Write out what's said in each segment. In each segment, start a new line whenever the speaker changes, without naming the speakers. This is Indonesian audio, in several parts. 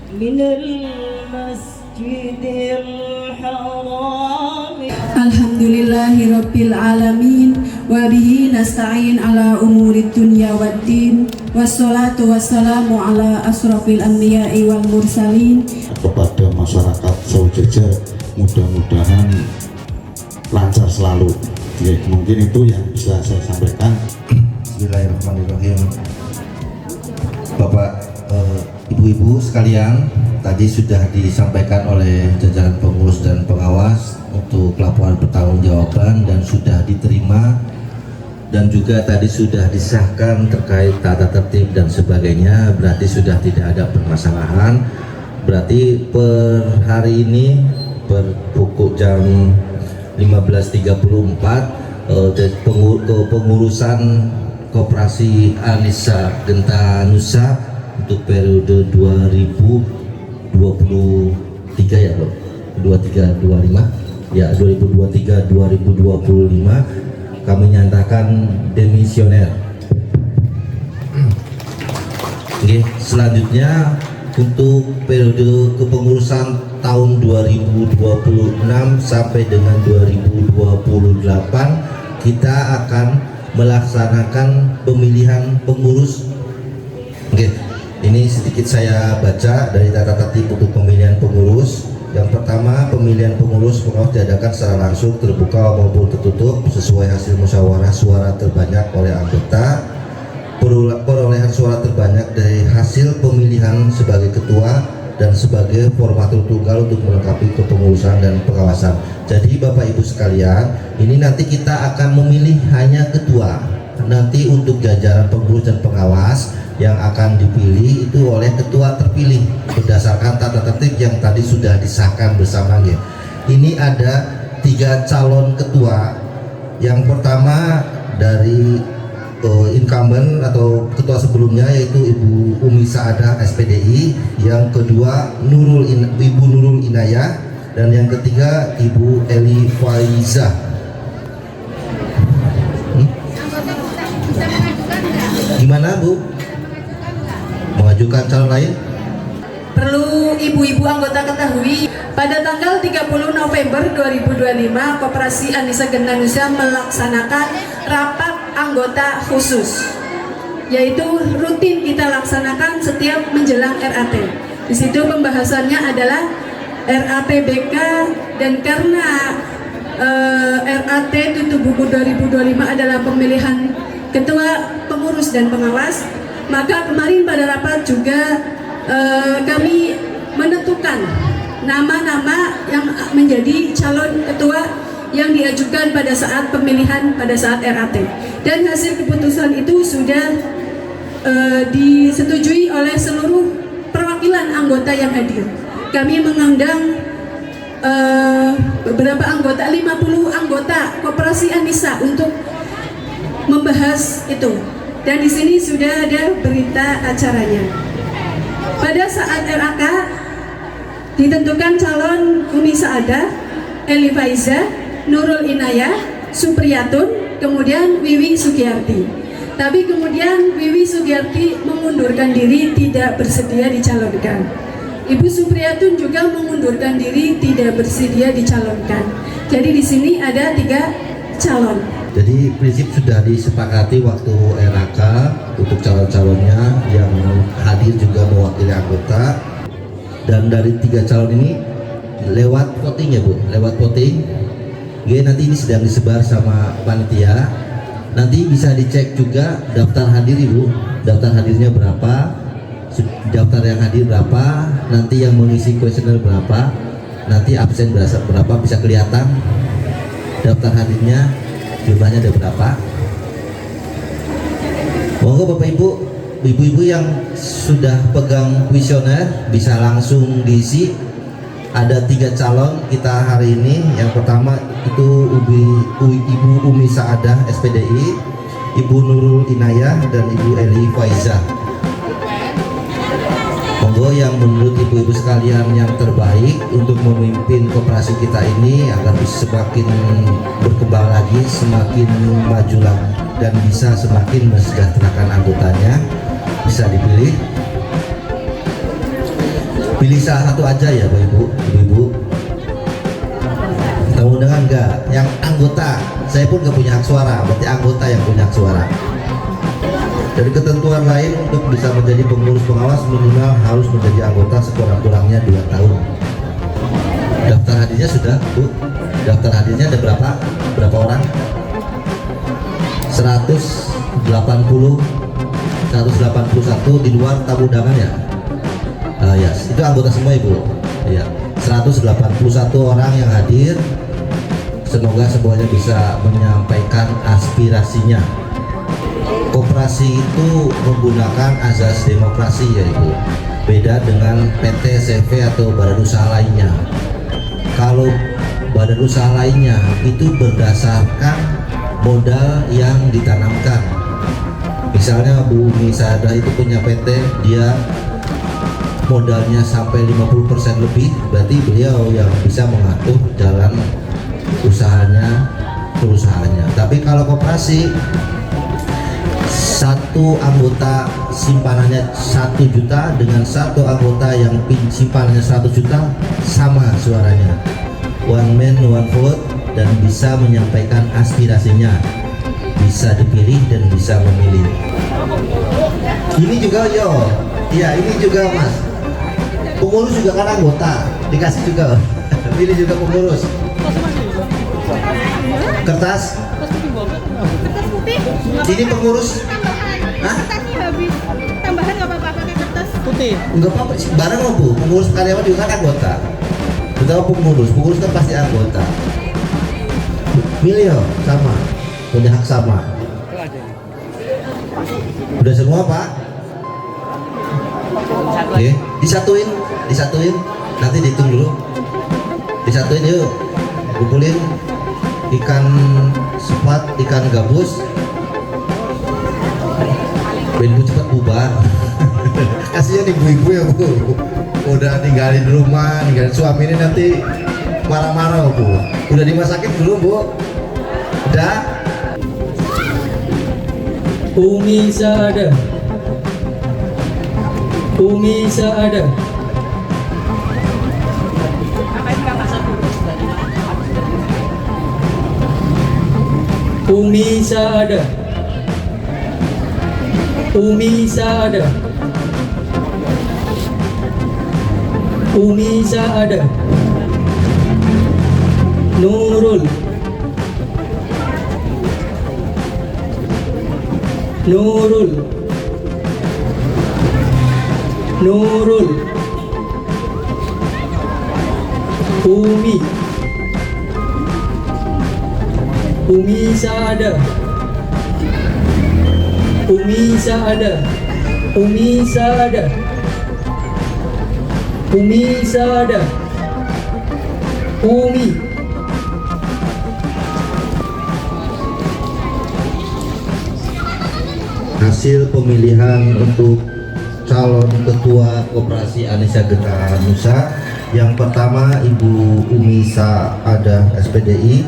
من المسجد الحرام.
Alhamdulillahirabbil alamin wa bihi nasta'in ala umurid dunya waddin wassalatu wassalamu ala asrofil anbiya'i wal mursalin.
Kepada masyarakat Saujejer, mudah-mudahan lancar selalu. Ya, mungkin itu yang bisa saya sampaikan.
Bismillahirrahmanirrahim. Bapak, ibu-ibu sekalian, tadi sudah disampaikan oleh jajaran pengurus dan pengawas untuk laporan pertanggungjawaban dan sudah diterima, dan juga tadi sudah disahkan terkait tata tertib dan sebagainya. Berarti sudah tidak ada permasalahan. Berarti per hari ini per pukul jam 15.34 pengurusan Koperasi Anissa Gentanusa untuk periode 2023 ya loh, 23-25 ya, 2023-2025 kami nyatakan demisioner. Oke, selanjutnya untuk periode kepengurusan tahun 2026 sampai dengan 2028 kita akan melaksanakan pemilihan pengurus. Oke, ini sedikit saya baca dari tata tertib untuk pemilihan pengurus. Yang pertama, pemilihan pengurus diadakan secara langsung, terbuka maupun tertutup sesuai hasil musyawarah suara terbanyak oleh anggota. Perolehan suara terbanyak dari hasil pemilihan sebagai ketua dan sebagai formatur tunggal untuk melengkapi kepengurusan dan pengawasan. Jadi Bapak Ibu sekalian, ini nanti kita akan memilih hanya ketua. Nanti untuk jajaran pengurus dan pengawas yang akan dipilih itu oleh ketua terpilih berdasarkan tata tertib yang tadi sudah disahkan bersama. Ini ada 3 calon ketua. Yang pertama dari incumbent atau ketua sebelumnya yaitu Ibu Umi Saadah SPDI, yang kedua Ibu Nurul Inayah, dan yang ketiga Ibu Eli Faizah. Gimana Bu? Mengajukan calon lain?
Perlu ibu-ibu anggota ketahui, pada tanggal 30 November 2025 Koperasi Anissa Gentanusa melaksanakan rapat anggota khusus, yaitu rutin kita laksanakan setiap menjelang RAT. Di situ pembahasannya adalah RAPBK, dan karena RAT tutup buku 2025 adalah pemilihan ketua, pengurus dan pengawas, maka kemarin pada rapat juga kami menentukan nama-nama yang menjadi calon ketua yang diajukan pada saat pemilihan pada saat RAT, dan hasil keputusan itu sudah disetujui oleh seluruh perwakilan anggota yang hadir. Kami mengundang beberapa anggota, 50 anggota Koperasi Anissa untuk membahas itu, dan di sini sudah ada berita acaranya. Pada saat RAK ditentukan calon Umi Saadah, Eli Faizah, Nurul Inayah, Supriyatun, kemudian Wiwi Sugiyarti. Tapi kemudian Wiwi Sugiyarti mengundurkan diri, tidak bersedia dicalonkan. Ibu Supriyatun juga mengundurkan diri, tidak bersedia dicalonkan. Jadi di sini ada 3 calon.
Jadi prinsip sudah disepakati waktu RAK untuk calon-calonnya yang hadir juga mewakili anggota, dan dari 3 calon ini lewat voting ya Bu, lewat voting. Oke, nanti ini sedang disebar sama panitia. Nanti bisa dicek juga daftar hadir Ibu, daftar hadirnya berapa, daftar yang hadir berapa, nanti yang mengisi kuesioner berapa, nanti absen berapa, bisa kelihatan daftar hadirnya jumlahnya ada berapa. Monggo Bapak Ibu, ibu-ibu yang sudah pegang kuesioner bisa langsung diisi. Ada 3 calon kita hari ini. Yang pertama itu Ibu Umi Saadah SPDI, Ibu Nurul Inayah, dan Ibu Eli Faizah. Monggo yang menurut ibu-ibu sekalian yang terbaik untuk memimpin koperasi kita ini agar bisa semakin berkembang lagi, semakin maju lagi, dan bisa semakin mensejahterakan anggotanya, bisa dipilih. Pilih salah satu aja ya Bapak Ibu, Ibu-ibu. Tahu undangan enggak? Yang anggota, saya pun nggak punya hak suara, berarti anggota yang punya hak suara. Dari ketentuan lain untuk bisa menjadi pengurus pengawas minimal harus menjadi anggota sekurang-kurangnya 2 tahun. Daftar hadirnya sudah, Bu? Daftar hadirnya ada berapa? Berapa orang? 181 di luar tamu undangan ya? Yes, itu anggota semua Ibu. Ya, 181 orang yang hadir. Semoga semuanya bisa menyampaikan aspirasinya. Koperasi itu menggunakan azas demokrasi ya Ibu. Beda dengan PT, CV atau badan usaha lainnya. Kalau badan usaha lainnya itu berdasarkan modal yang ditanamkan. Misalnya Bu Umi Saada itu punya PT, dia modalnya sampai 50% lebih, berarti beliau yang bisa mengatur jalan usahanya, perusahaannya. Tapi kalau koperasi, satu anggota simpanannya 1 juta dengan satu anggota yang simpanannya 100 juta sama suaranya, one man one vote, dan bisa menyampaikan aspirasinya, bisa dipilih dan bisa memilih. Ini juga iya ini juga Mas, pengurus juga kan anggota, dikasih juga pilih juga pengurus. Kertas
putih.
Ini pengurus.
Kertasnya habis. Tambahan nggak apa-apa pakai kertas
putih.
Enggak apa-apa, bareng loh Bu. Pengurus karyawan juga kan anggota. Betul, pengurus kan pasti anggota. Milih sama, punya hak sama. Udah semua Pak? Oke, disatuin. Nanti dihitung dulu. Disatuin yuk, kumpulin ikan sepat, ikan gabus. Bu cepat bubar. Kasihan ibu-ibu ya Bu, udah ninggalin rumah, ninggalin suami ini nanti marah-marah Bu. Udah dimasakin dulu Bu? Udah?
Umi Saada. Umi Saada. Umi Saada. Umi Saada. Umi Saada. Nurul. Nurul. Nurul. Umi. Umi Saada. Umi Saada. Umi Saada. Umi Saada. Umi.
Hasil pemilihan untuk calon ketua Koperasi Anissa Genta Nusa. Yang pertama Ibu Umi Saada SPDI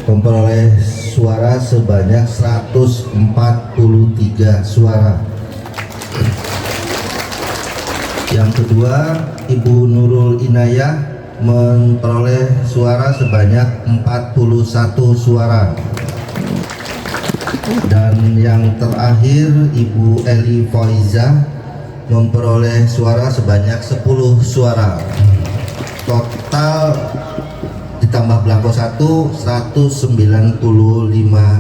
memperoleh suara sebanyak 143 suara. Yang kedua Ibu Nurul Inayah memperoleh suara sebanyak 41 suara. Dan yang terakhir Ibu Eli Foiza memperoleh suara sebanyak 10 suara. Total ditambah belangko 195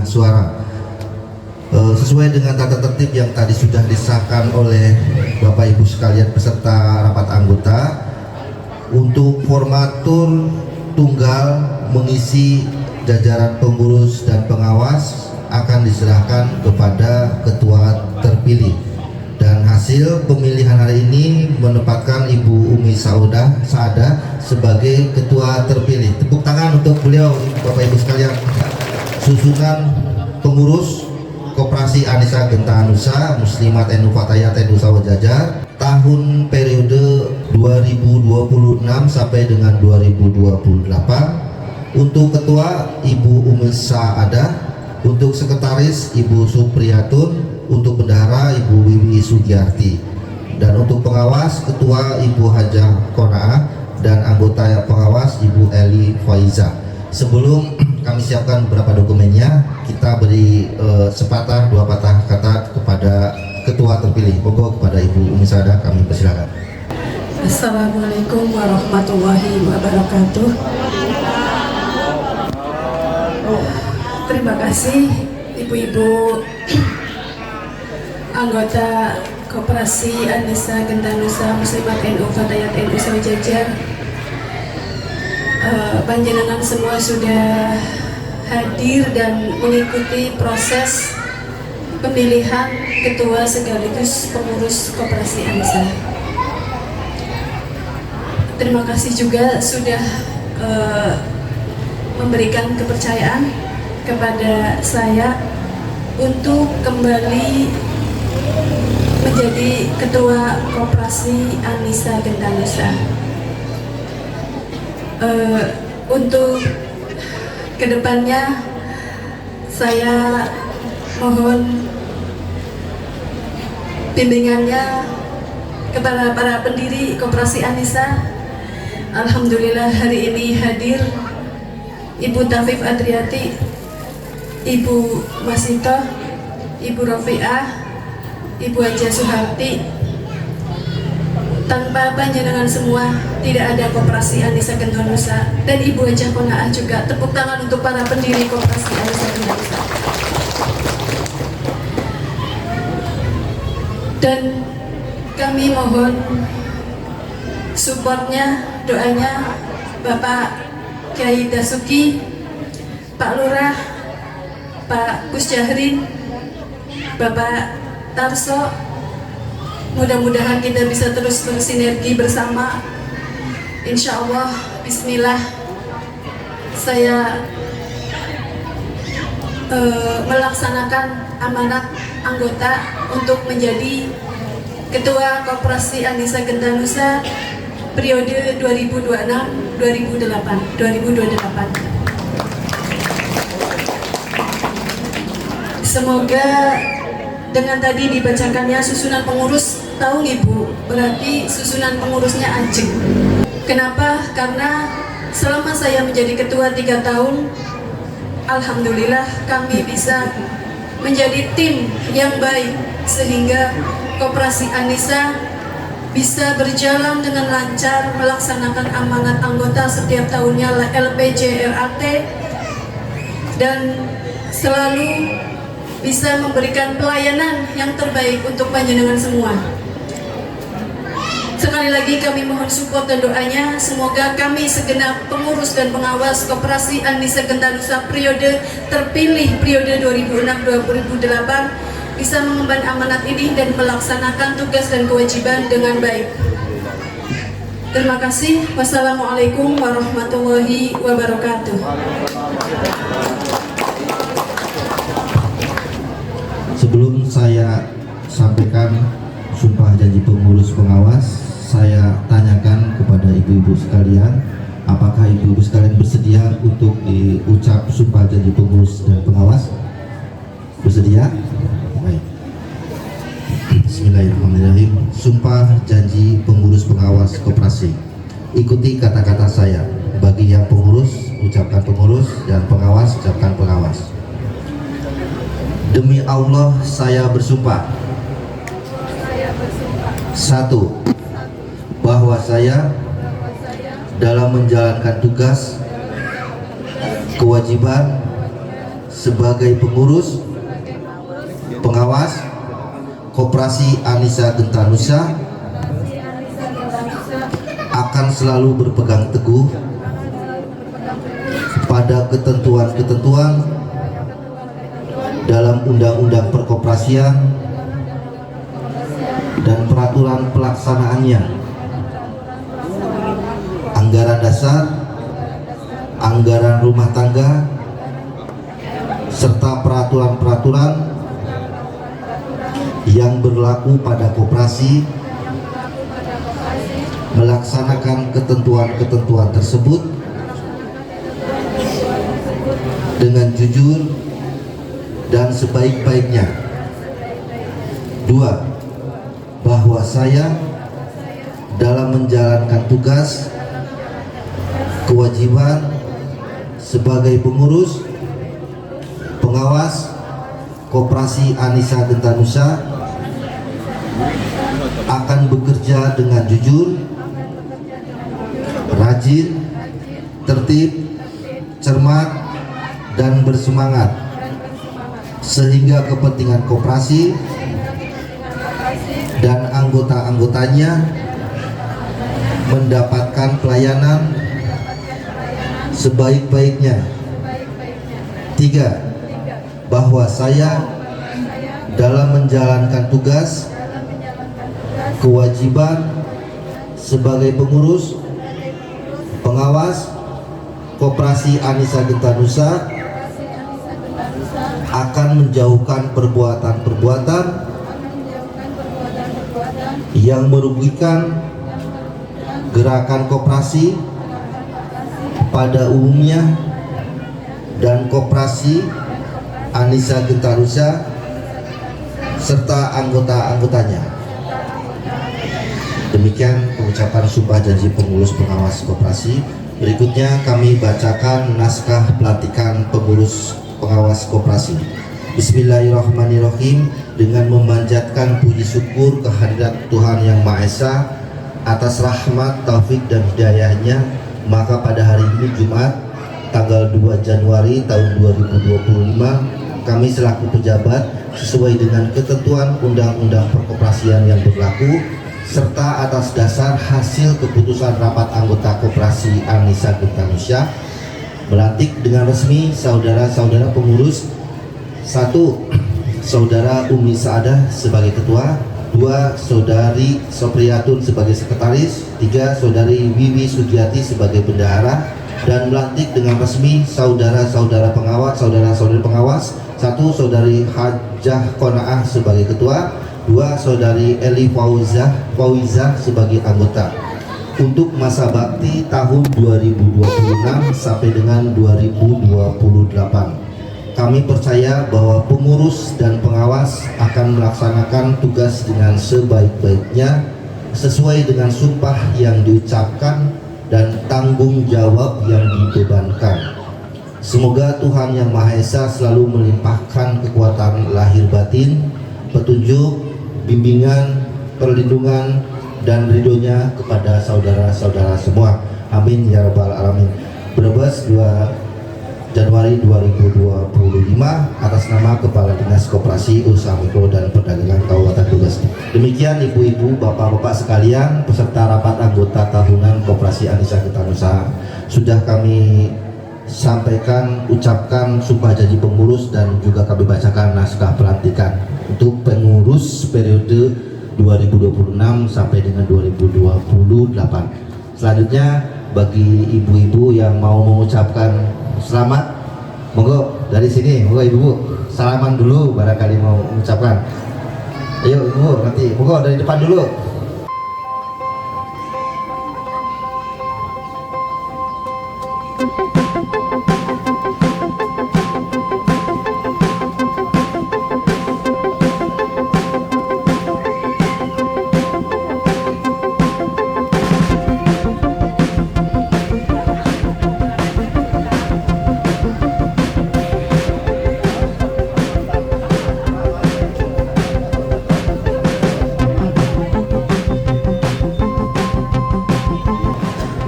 suara. Sesuai dengan tata tertib yang tadi sudah disahkan oleh Bapak Ibu sekalian peserta rapat anggota, untuk formatur tunggal mengisi jajaran pengurus dan pengawas akan diserahkan kepada ketua terpilih. Dan hasil pemilihan hari ini menempatkan Ibu Umi Saada sebagai ketua terpilih. Tepuk tangan untuk beliau Bapak Ibu sekalian. Susunan pengurus Koperasi Anissa Genta Nusa Muslimat NU Fatayat NU Sawah Jajar tahun periode 2026 sampai dengan 2028. Untuk ketua Ibu Umi Saada, untuk sekretaris Ibu Supriyatun, untuk bendahara Ibu Wiwi Sugiyarti. Dan untuk pengawas, Ketua Ibu Hajah Konaah dan anggota pengawas Ibu Eli Faiza. Sebelum kami siapkan beberapa dokumennya, kita beri sepatah dua patah kata kepada Ketua terpilih. Monggo kepada Ibu Umi Saada kami persilakan.
Assalamualaikum warahmatullahi wabarakatuh. Terima kasih ibu-ibu anggota Koperasi Anissa Gentanusa Muslimat NU Fatayat NU Sawijajar. Panjenengan semua sudah hadir dan mengikuti proses pemilihan ketua sekaligus pengurus Koperasi Anissa. Terima kasih juga sudah memberikan kepercayaan kepada saya untuk kembali menjadi Ketua Koperasi Anissa Gentanusa. Untuk kedepannya saya mohon bimbingannya kepada para pendiri Koperasi Anissa. Alhamdulillah hari ini hadir Ibu Tafif Adriati, Ibu Masito, Ibu Rofiah, Ibu Haja Suharti. Tanpa panjenengan semua tidak ada Koperasi Anissa Gentanusa, dan Ibu Haja Konaah juga. Tepuk tangan untuk para pendiri Koperasi Anissa Gentanusa. Dan kami mohon supportnya, doanya Bapak Kiai Dasuki, Pak Lurah, Pak Gus Jahrin, Bapak Tarso. Mudah-mudahan kita bisa terus bersinergi bersama. Insya Allah, bismillah, saya melaksanakan amanat anggota untuk menjadi Ketua Koperasi Anissa Gentanusa periode 2026-2028. Semoga dengan tadi dibacakannya susunan pengurus, tahu Ibu, berarti susunan pengurusnya Ajeng. Kenapa? Karena selama saya menjadi ketua 3 tahun, alhamdulillah kami bisa menjadi tim yang baik sehingga Koperasi Anissa bisa berjalan dengan lancar, melaksanakan amanat anggota setiap tahunnya LPJ RAT, dan selalu bisa memberikan pelayanan yang terbaik untuk panjenengan semua. Sekali lagi kami mohon support dan doanya, semoga kami segenap pengurus dan pengawas Koperasi Anissa Gentanusa periode terpilih periode 2006-2008 bisa mengemban amanat ini dan melaksanakan tugas dan kewajiban dengan baik. Terima kasih. Wassalamualaikum warahmatullahi wabarakatuh.
Sebelum saya sampaikan sumpah janji pengurus pengawas, saya tanyakan kepada ibu-ibu sekalian, apakah ibu-ibu sekalian bersedia untuk diucap sumpah janji pengurus dan pengawas? Bersedia? Baik. Bismillahirrahmanirrahim. Sumpah janji pengurus pengawas koperasi. Ikuti kata-kata saya. Bagi yang pengurus, ucapkan pengurus, dan pengawas, ucapkan pengawas. Demi Allah saya bersumpah. Satu, bahwa saya dalam menjalankan tugas kewajiban sebagai pengurus pengawas Koperasi Anissa Gentanusa akan selalu berpegang teguh pada ketentuan-ketentuan dalam undang-undang perkoperasian dan peraturan pelaksanaannya, anggaran dasar, anggaran rumah tangga, serta peraturan-peraturan yang berlaku pada koperasi, melaksanakan ketentuan-ketentuan tersebut dengan jujur dan sebaik-baiknya. Dua, bahwa saya dalam menjalankan tugas kewajiban sebagai pengurus pengawas Koperasi Anissa Gentanusa akan bekerja dengan jujur, rajin, tertib, cermat, dan bersemangat sehingga kepentingan koperasi dan anggota-anggotanya mendapatkan pelayanan sebaik-baiknya. 3. Bahwa saya dalam menjalankan tugas kewajiban sebagai pengurus pengawas Koperasi Anissa Gentanusa akan menjauhkan perbuatan-perbuatan yang merugikan gerakan koperasi pada umumnya dan Koperasi Anissa Gentanusa serta anggota-anggotanya. Demikian pengucapan sumpah janji pengurus pengawas koperasi. Berikutnya kami bacakan naskah pelantikan pengurus pengawas koperasi. Bismillahirrahmanirrahim. Dengan memanjatkan puji syukur kehadirat Tuhan Yang Maha Esa atas rahmat, taufik dan hidayahnya, maka pada hari ini Jumat tanggal 2 Januari tahun 2025 kami selaku pejabat sesuai dengan ketentuan Undang-Undang Perkoperasian yang berlaku serta atas dasar hasil keputusan rapat anggota Koperasi Anissa Gentanusa melantik dengan resmi saudara-saudara pengurus: 1. Saudara Umi Saadah sebagai ketua, 2. Saudari Sopriyatun sebagai sekretaris, 3. Saudari Wiwi Sugiati sebagai bendahara, dan melantik dengan resmi saudara-saudara pengawas, saudara-saudari pengawas: 1. Saudari Hajah Qanaah sebagai ketua, 2. Saudari Eli Fauzah sebagai anggota untuk masa bakti tahun 2026 sampai dengan 2028. Kami percaya bahwa pengurus dan pengawas akan melaksanakan tugas dengan sebaik-baiknya sesuai dengan sumpah yang diucapkan dan tanggung jawab yang dibebankan. Semoga Tuhan Yang Maha Esa selalu melimpahkan kekuatan lahir batin, petunjuk, bimbingan, perlindungan, dan ridhonya kepada saudara-saudara semua. Amin ya rabbal alamin. Brebes 2 Januari 2025 atas nama Kepala Dinas Koperasi Usaha Mikro dan Perdagangan Kabupaten Brebes. Demikian ibu-ibu, bapak-bapak sekalian, peserta rapat anggota tahunan Koperasi Anissa Gentanusa, sudah kami sampaikan, ucapkan sumpah janji pengurus dan juga kami bacakan naskah pelantikan untuk pengurus periode 2026 sampai dengan 2028. Selanjutnya bagi ibu-ibu yang mau mengucapkan selamat, monggo dari sini, monggo ibu salaman dulu barangkali mau mengucapkan. Ayo ibu, nanti monggo dari depan dulu.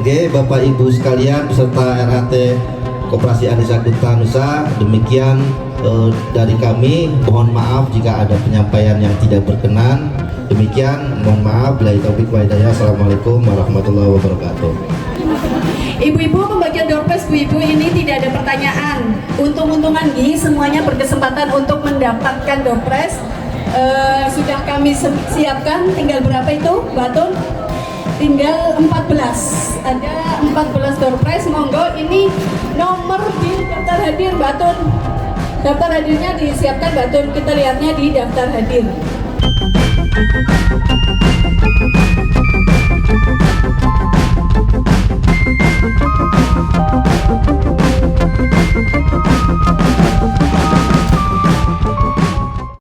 Oke, Bapak Ibu sekalian peserta RHT Koperasi Anissa Gentanusa, demikian dari kami. Mohon maaf jika ada penyampaian yang tidak berkenan. Demikian, mohon maaf. Billahi taufiq wal hidayah. Assalamualaikum warahmatullahi wabarakatuh.
Ibu-ibu, pembagian door prize ibu-ibu ini tidak ada pertanyaan. Untung-untungan semuanya berkesempatan untuk mendapatkan door prize. Sudah kami siapkan, tinggal berapa itu, Batun? Tinggal 14. Ada 14 door prize. Monggo, ini nomor di daftar hadir, Batun. Daftar hadirnya disiapkan, Batun. Kita lihatnya di daftar hadir.